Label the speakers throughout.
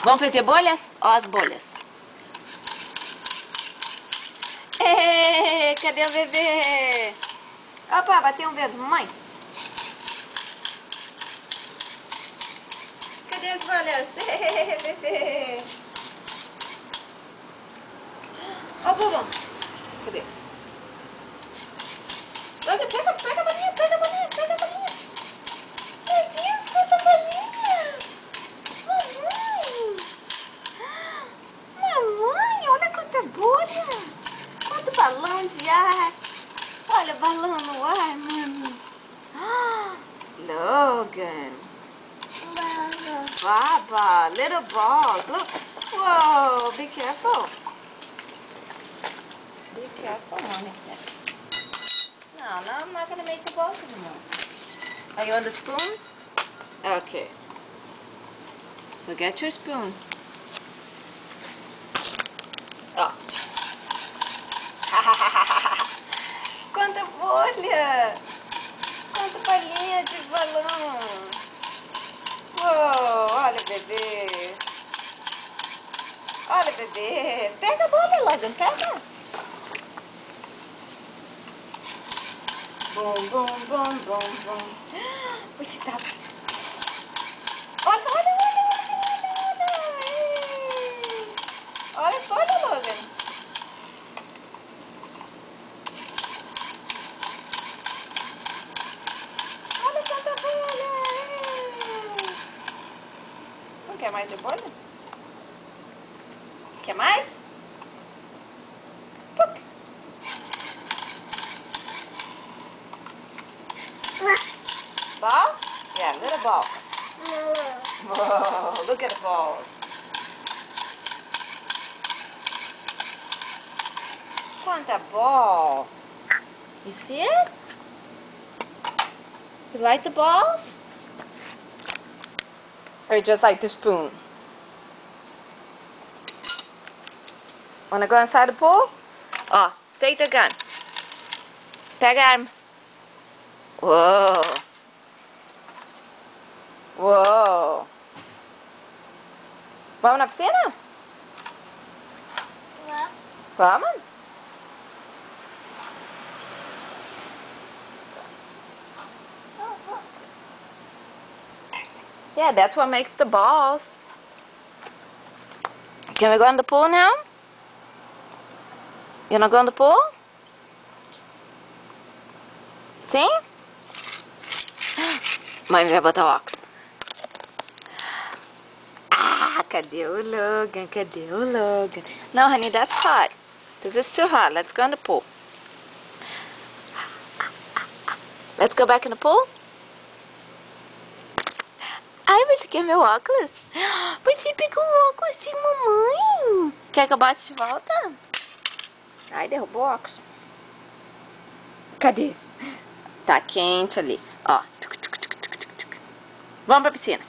Speaker 1: Vamos fazer bolhas? Ó as bolhas. Ê, cadê o bebê? Opa, bateu um vento, mamãe. Cadê as bolhas? Ê, bebê. Ó o bumbum. Cadê? Logan, pega a bolinha, pega a bolinha, pega a bolinha. Meu Deus, quanta bolinha. Mamãe. Mamãe, olha quanta bolha. Quanto balão de ar. Olha o balão no ar, mano. Logan. Baba, little balls. Look. Whoa, be careful. Be careful, Monica. No, I'm not going to make the balls anymore. Are you on the spoon? Okay. So get your spoon. Oh. Quanta bolha! Quanta bolinha de balão! Uou, olha o bebê! Olha o bebê! Pega a bolha, Logan, pega! Bom, bom, bom, bom, bom! Você tá... Olha, olha, olha, olha, olha! Olha, olha, Logan! Quer mais cebola? Quer mais? Puc. Ball? Yeah, little ball. Whoa, look at the balls. Quanta ball. You see it? You like the balls? Or just like the spoon? Wanna go inside the pool? Oh, take the gun. Pega a arma. Whoa. Whoa. Vamos na piscina? Vamos? Yeah, that's what makes the balls. Can we go in the pool now? You wanna go in the pool? Sim? Mãe vai botar o óculos. Ah, cadê o Logan? Cadê o Logan? No, honey, that's hot. This is too hot. Let's go in the pool. Let's go back in the pool? Ai, você quer meu óculos? Você pegou o óculos de mamãe. Quer que eu bote de volta? Ai, derrubou o óculos. Cadê? Tá quente ali. Ó. Vamos pra piscina.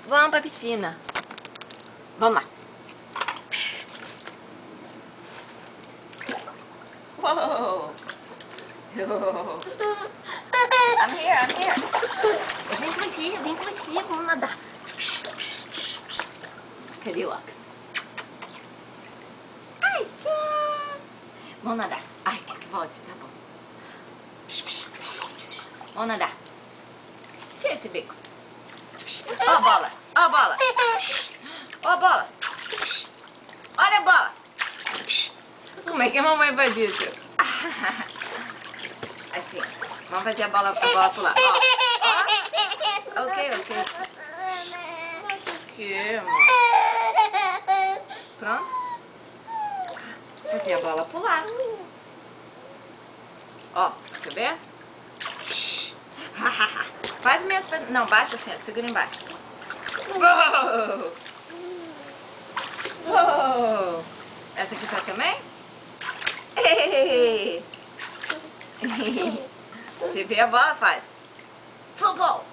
Speaker 1: Vamos pra piscina. Vamos lá. Whoa. I'm here, I'm here. Eu venho com você, vamos nadar. Cadê o óculos? Ai, sim. Vamos nadar. Ai, quer que volte? Tá bom. Vamos nadar. Tira esse bico. Ó a bola, ó a bola. Ó a bola. Olha a bola. Como é que a mamãe faz isso? Assim. Vamos fazer a bola pular. Ó, ó. Ok. Mas o que, amor? Pronto? Fazer a bola pular. Ó, quer ver? Faz mesmo. Não, baixa assim, segura embaixo. Uou! Uou! Essa aqui faz também? Você vê a bola, faz. Football!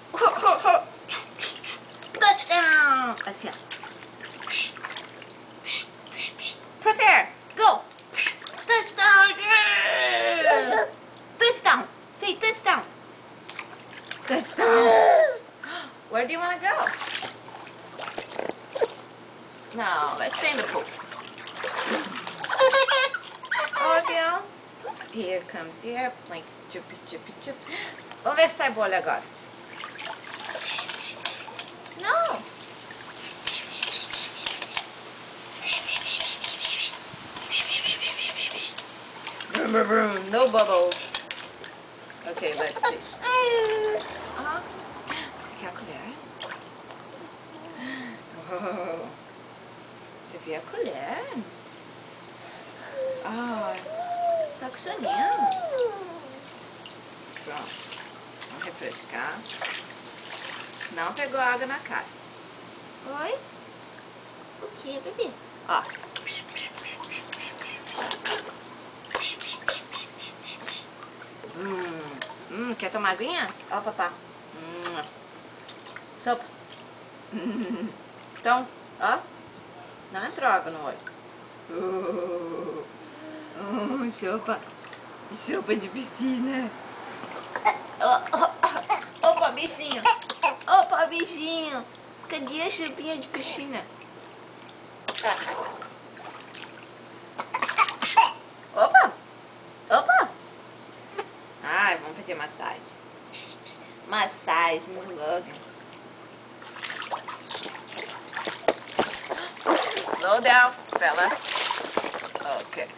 Speaker 1: Touchdown! Assim, ó. Prepare! Go! Touchdown! Yeah! Touchdown! Say touchdown! Touchdown! Where do you want to go? No, let's stay in the pool. Olivia. Here comes the airplane. Chupi, chupi, chup. Vamos ver se sai bolha agora. Não. Brum, brum, brum. No bubbles. Okay, let's see. Você quer a colher? Oh. Você viu a colher? Ah, tá com soninho. Pronto. Vamos refrescar. Não pegou água na cara. Oi? O que, bebê? Ó. Quer tomar aguinha? Ó, papá. Sopa. Então, ó. Não entrou água no olho. Sopa. Sopa de piscina. Opa, bichinho. Opa, bichinho. Cadê a chupinha de piscina? Opa. Opa. Ai, vamos fazer massagem. Massagem no Logan. Slow down, fella. Okay.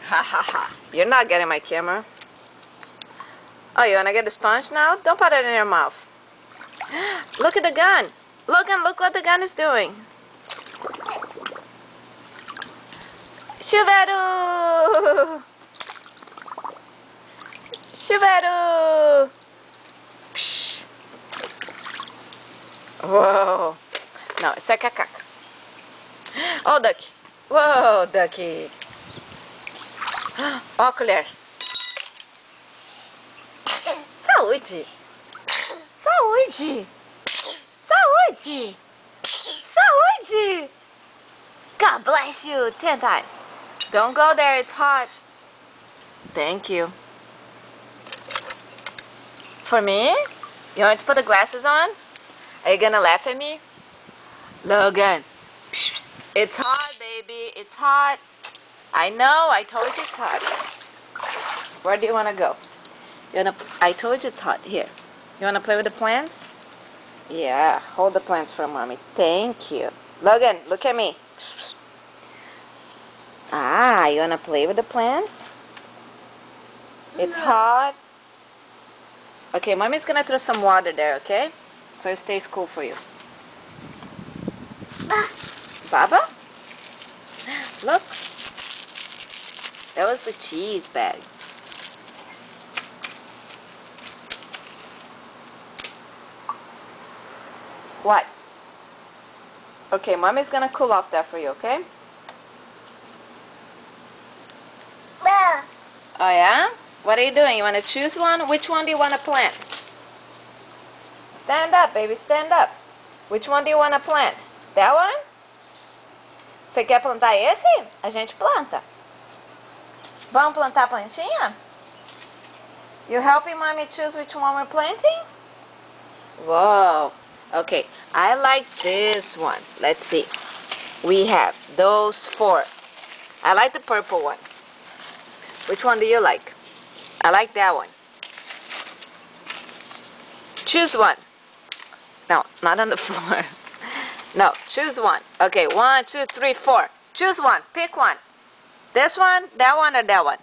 Speaker 1: Ha ha ha. You're not getting my camera. Oh, you wanna get the sponge now? Don't put it in your mouth. Look at the gun. Logan, look what the gun is doing. Chuveiro! Chuveiro! Psh. Whoa. No, isso é cacaca. Oh, Ducky. Whoa, Ducky. Ó, colher. Saúde. Saúde. Saúde. Saúde. God bless you 10 times. Don't go there, it's hot. Thank you. For me? You want to put the glasses on? Are you gonna laugh at me? Logan. It's hot, baby. It's hot. I know. I told you it's hot. Where do you want to go? I told you it's hot. Here. You want to play with the plants? Yeah. Hold the plants for mommy. Thank you. Logan, look at me. Ah, you want to play with the plants? It's hot. Okay, mommy's going to throw some water there, okay? So it stays cool for you. Baba? Look. That was the cheese bag. What? Okay, mommy's gonna cool off that for you, okay? Oh yeah? What are you doing? You wanna choose one? Which one do you wanna plant? Stand up, baby, stand up. Which one do you wanna plant? That one? Você quer plantar esse? A gente planta. Vamos plantar a plantinha? You helping mommy choose which one we're planting? Whoa. Okay, I like this one. Let's see. We have those 4. I like the purple one. Which one do you like? I like that one. Choose one. No, not on the floor. No, choose one. Okay, 1, 2, 3, 4. Choose one. Pick one. This one, or that one?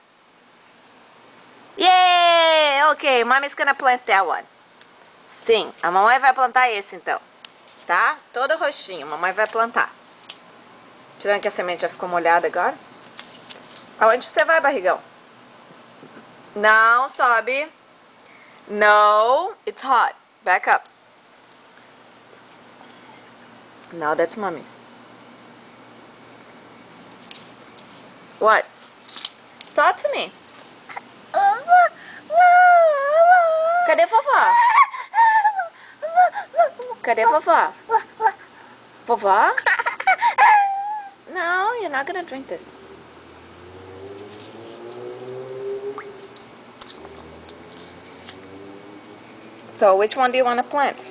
Speaker 1: Yay! Okay, mommy's gonna plant that one. Sim, a mamãe vai plantar esse então. Tá? Todo roxinho, a mamãe vai plantar. Tirando que a semente já ficou molhada agora. Aonde você vai, barrigão? Não, sobe. No, it's hot. Back up. Now that's mommy's. What? Talk to me. Cadê vovó? Cadê vovó? Vovó? No, you're not gonna drink this. So which one do you want to plant?